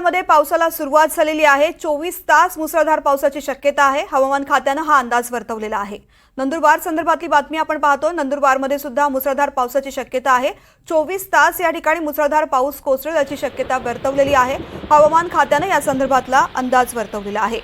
मध्ये पावसाला सुरुवात झालेली आहे। 24 तास मुसळधार पावसाची शक्यता आहे। हवामान खात्याने हा अंदाज वर्तवलेला आहे। नंदुरबार संदर्भातली बातमी आपण पाहतो। नंदुरबारमध्ये सुद्धा मुसळधार पावसाची शक्यता आहे। 24 तास या ठिकाणी मुसळधार पाऊस कोसळेल याची शक्यता वर्तवलेली आहे। हवामान खात्याने या संदर्भातला अंदाज वर्तवलेला आहे।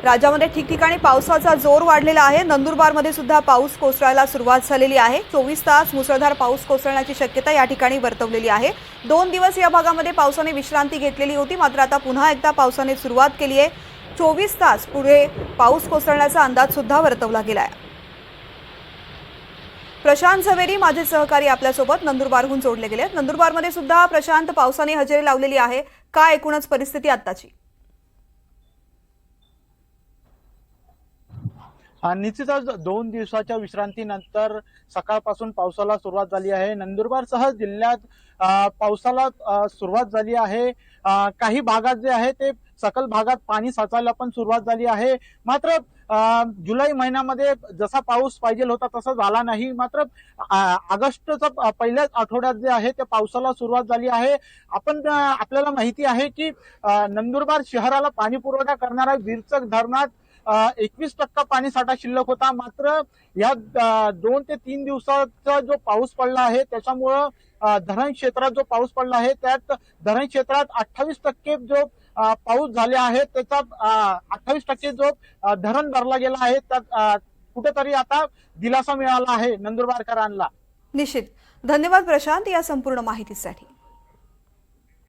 राज्यामध्ये ठिकठिकाणी पावसाचा जोर वाढलेला आहे। नंदुरबारमध्ये सुद्धा पाऊस कोसळायला सुरुवात झालेली आहे। 24 तास मुसळधार पाऊस कोसळण्याची शक्यता या ठिकाणी वर्तवलेली आहे। 2 दिवस या भागामध्ये पावसाने विश्रांती घेतलेली होती, मात्र आता पुन्हा एकदा पावसाने सुरुवात केली आहे। 24 तास पुढे पाऊस कोसळण्याचा अंदाज सुद्धा वर्तवला गेला आहे। प्रशांत झवेरी माझे सहकारी आपल्यासोबत नंदुरबारहून जोडले गेले। नंदुरबारमध्ये सुद्धा प्रशांत पावसाने हजेरी लावलेली आहे। काय एकूणच परिस्थिती आताची? निश्चितच 2 दिवसाच्या विश्रांतीनंतर सकाळपासून पावसाला सुरुवात झाली आहे। नंदुरबारसह जिल्ह्यात पावसाला सुरुवात झाली आहे। काही भागात जे आहे ते सकल भागात पाणी साचायला पण सुरुवात झाली आहे। मात्र जुलै महिन्यामध्ये जसा पाऊस पाहिजे होता तसा झाला नाही। मात्र ऑगस्टच्या पहिल्याच आठवड्यात जे आहे ते पावसाला सुरुवात झाली आहे। आपल्याला माहिती आहे की नंदुरबार शहराला पाणी पुरवठा करणाऱ्या विरचक धरणात 21% पाणी साठा शिल्लक होता। मात्र या 2 ते 3 दिवसाचा जो पाऊस पडला आहे त्याच्यामुळं धरण क्षेत्रात जो पाऊस पडला आहे त्यात धरण क्षेत्रात 28% जो पाऊस झाले आहे त्याचा 28% जो धरण भरला गेला आहे त्यात कुठेतरी आता दिलासा मिळाला आहे नंदुरबारकरांना। निश्चित। धन्यवाद प्रशांत या संपूर्ण माहितीसाठी।